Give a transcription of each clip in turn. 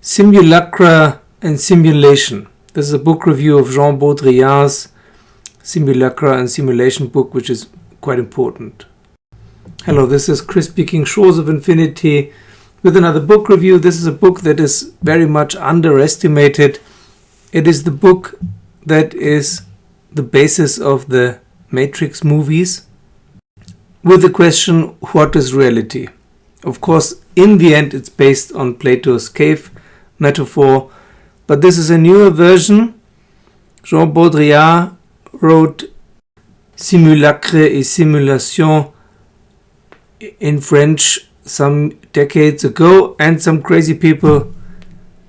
Simulacra and Simulation. This is a book review of Jean Baudrillard's Simulacra and Simulation book, which is quite important. Hello, this is Chris speaking, Shores of Infinity, with another book review. This is a book that is very much underestimated. It is the book that is the basis of the Matrix movies, with the question, what is reality? Of course, in the end, it's based on Plato's cave metaphor, but this is a newer version. Jean Baudrillard wrote Simulacre et Simulation in French some decades ago, and some crazy people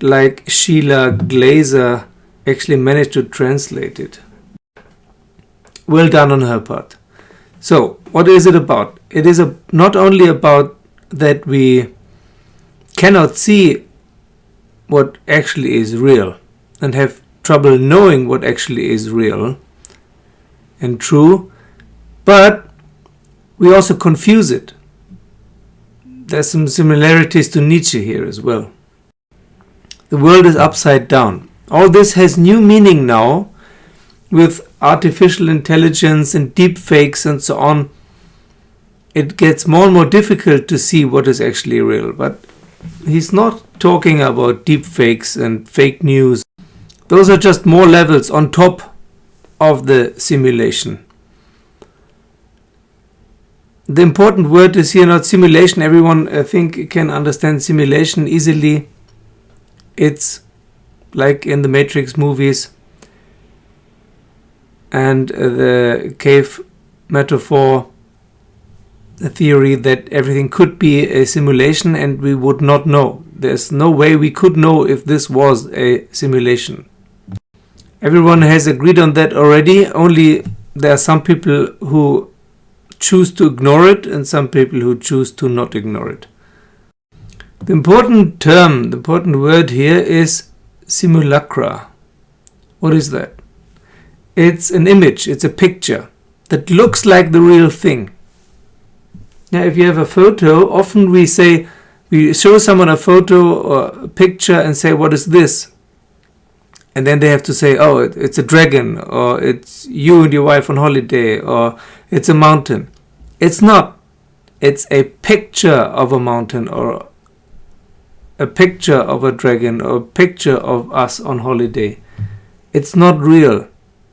like Sheila Glazer actually managed to translate it. Well done on her part. So, what is it about? It is not only about that we cannot see what actually is real and have trouble knowing what actually is real and true, but we also confuse it. There's some similarities to Nietzsche here as well. The world is upside down. All this has new meaning now with artificial intelligence and deep fakes and so on. It gets more and more difficult to see what is actually real, but he's not talking about deep fakes and fake news. Those are just more levels on top of the simulation. The important word is here not simulation. Everyone, I think, can understand simulation easily. It's like in the Matrix movies and the cave metaphor, the theory that everything could be a simulation and we would not know. There's no way we could know if this was a simulation. Everyone has agreed on that already, only there are some people who choose to ignore it and some people who choose to not ignore it. The important term, the important word here is simulacra. What is that? It's an image, it's a picture that looks like the real thing. Now, if you have a photo, often we show someone a photo or a picture and say, what is this? And then they have to say, oh, it's a dragon, or it's you and your wife on holiday, or it's a mountain. It's not. It's a picture of a mountain, or a picture of a dragon, or a picture of us on holiday. It's not real.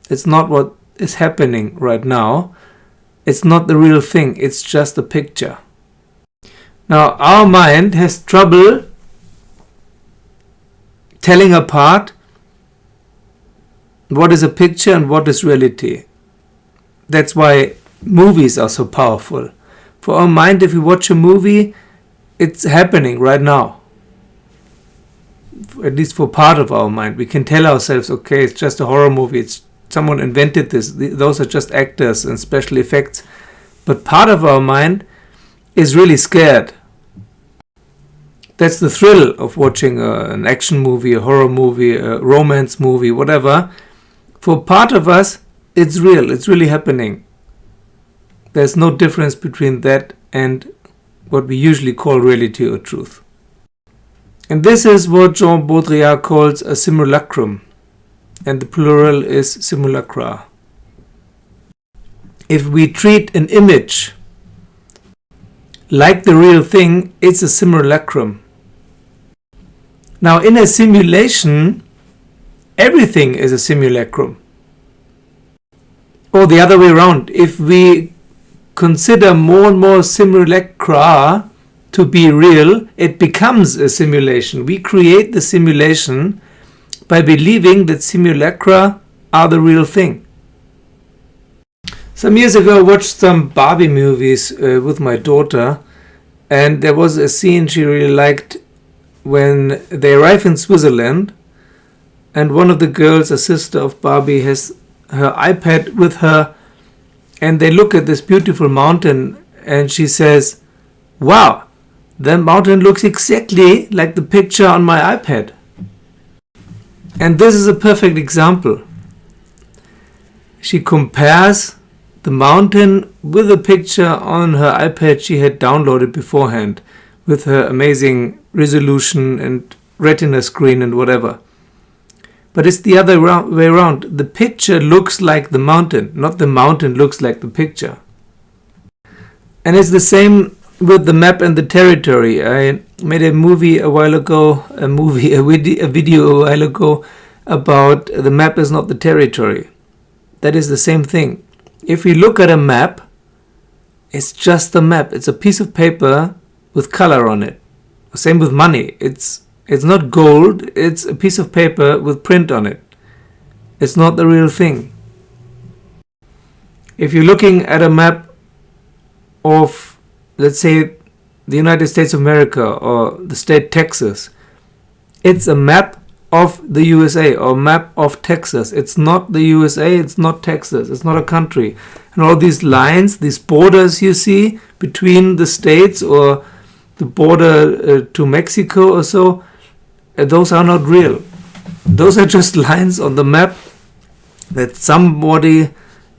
It's not what is happening right now. It's not the real thing. It's just a picture. Now, our mind has trouble telling apart what is a picture and what is reality. That's why movies are so powerful. For our mind, if we watch a movie, it's happening right now. At least for part of our mind. We can tell ourselves, okay, it's just a horror movie. Someone invented this. Those are just actors and special effects. But part of our mind is really scared. That's the thrill of watching an action movie, a horror movie, a romance movie, whatever. For part of us, it's real. It's really happening. There's no difference between that and what we usually call reality or truth. And this is what Jean Baudrillard calls a simulacrum. And the plural is simulacra. If we treat an image like the real thing, it's a simulacrum. Now, in a simulation, everything is a simulacrum. Or the other way around, if we consider more and more simulacra to be real, it becomes a simulation. We create the simulation by believing that simulacra are the real thing. Some years ago I watched some Barbie movies with my daughter, and there was a scene she really liked when they arrive in Switzerland, and one of the girls, a sister of Barbie, has her iPad with her, and they look at this beautiful mountain, and she says, wow, that mountain looks exactly like the picture on my iPad. And this is a perfect example. She compares the mountain with a picture on her iPad she had downloaded beforehand with her amazing resolution and retina screen and whatever. But it's the other way around. The picture looks like the mountain, not the mountain looks like the picture. And it's the same with the map and the territory. I made a movie a while ago, a video a while ago about the map is not the territory. That is the same thing. If we look at a map, it's just a map. It's a piece of paper with color on it. Same with money. It's not gold. It's a piece of paper with print on it. It's not the real thing. If you're looking at a map of, let's say, the United States of America or the state Texas, it's a map of the USA or map of Texas. It's not the USA, it's not Texas, it's not a country. And all these lines, these borders you see between the states or the border to Mexico or so, those are not real. Those are just lines on the map that somebody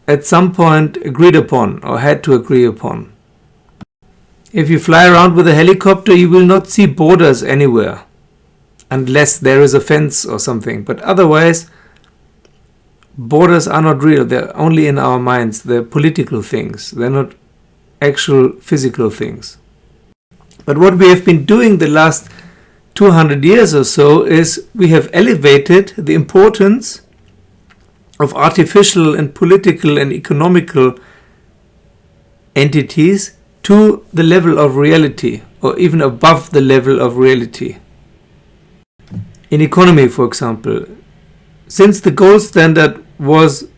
at some point agreed upon or had to agree upon. If you fly around with a helicopter, you will not see borders anywhere unless there is a fence or something. But otherwise, borders are not real. They're only in our minds. They're political things. They're not actual physical things. But what we have been doing the last 200 years or so is we have elevated the importance of artificial and political and economical entities to the level of reality, or even above the level of reality. In economy, for example, since the gold standard was,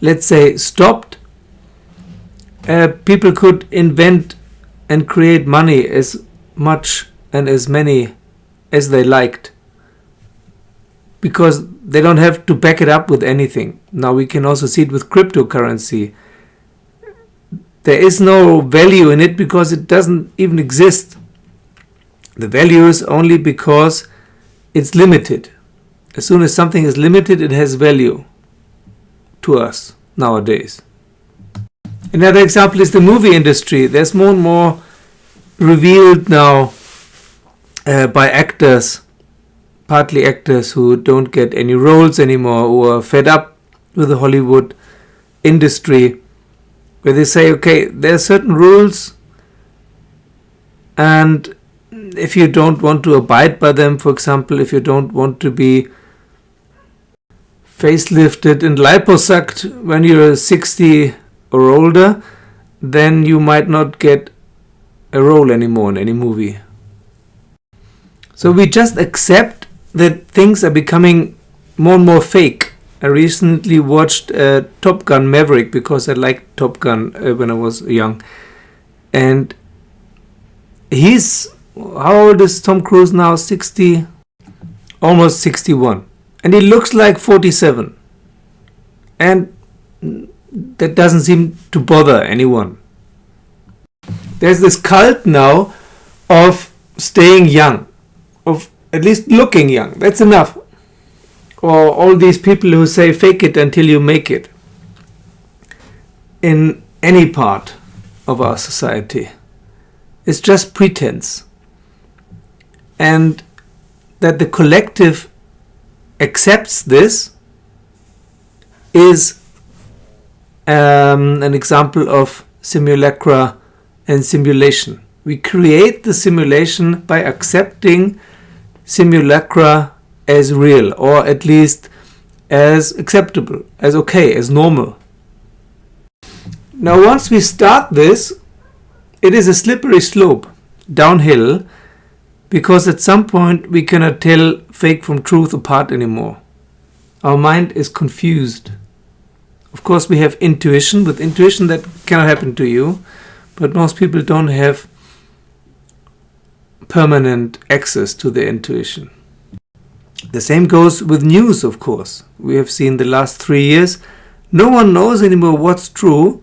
let's say, stopped, people could invent and create money as much and as many as they liked, because they don't have to back it up with anything. Now we can also see it with cryptocurrency. There is no value in it because it doesn't even exist. The value is only because it's limited. As soon as something is limited, it has value to us nowadays. Another example is the movie industry. There's more and more revealed now by actors, partly actors who don't get any roles anymore, who are fed up with the Hollywood industry, where they say, okay, there are certain rules, and if you don't want to abide by them, for example, if you don't want to be facelifted and liposucked when you're 60 or older, then you might not get a role anymore in any movie. So we just accept that things are becoming more and more fake. I recently watched Top Gun Maverick because I liked Top Gun when I was young. And how old is Tom Cruise now? 60, almost 61. And he looks like 47. And that doesn't seem to bother anyone. There's this cult now of staying young, of at least looking young. That's enough. Or all these people who say fake it until you make it in any part of our society. It's just pretense. And that the collective accepts this is an example of simulacra and simulation. We create the simulation by accepting simulacra as real, or at least as acceptable, as okay, as normal. Now once we start this, it is a slippery slope downhill, because at some point we cannot tell fake from truth apart anymore. Our mind is confused. Of course we have intuition. With intuition that cannot happen to you, but most people don't have permanent access to their intuition. The same goes with news, of course. We have seen the last 3 years, no one knows anymore what's true,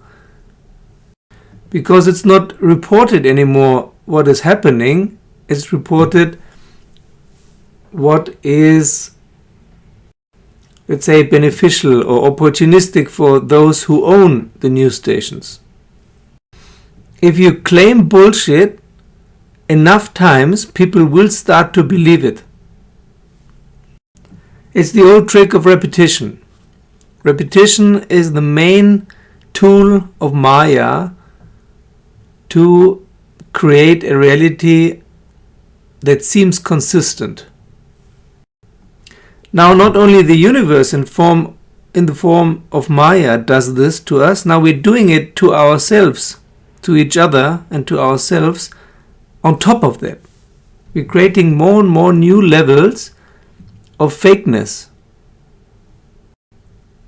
because it's not reported anymore what is happening. It's reported what is, let's say, beneficial or opportunistic for those who own the news stations. If you claim bullshit enough times, people will start to believe it. It's the old trick of repetition. Repetition is the main tool of Maya to create a reality that seems consistent. Now, not only the universe in the form of Maya does this to us, now we're doing it to ourselves, to each other and to ourselves. On top of that, we're creating more and more new levels of fakeness.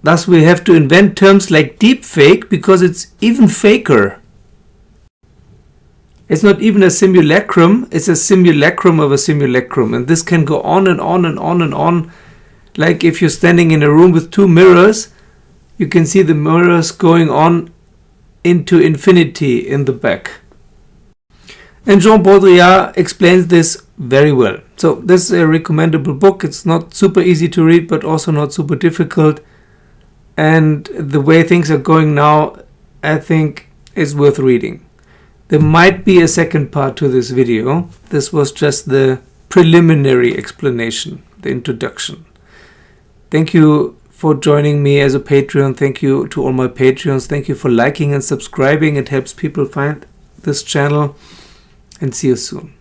Thus, we have to invent terms like deep fake because it's even faker. It's not even a simulacrum, it's a simulacrum of a simulacrum. And this can go on and on and on and on. Like if you're standing in a room with two mirrors, you can see the mirrors going on into infinity in the back. And Jean Baudrillard explains this very well. So this is a recommendable book. It's not super easy to read, but also not super difficult. And the way things are going now, I think is worth reading. There might be a second part to this video. This was just the preliminary explanation, the introduction. Thank you for joining me as a Patreon. Thank you to all my Patreons. Thank you for liking and subscribing. It helps people find this channel. And see you soon.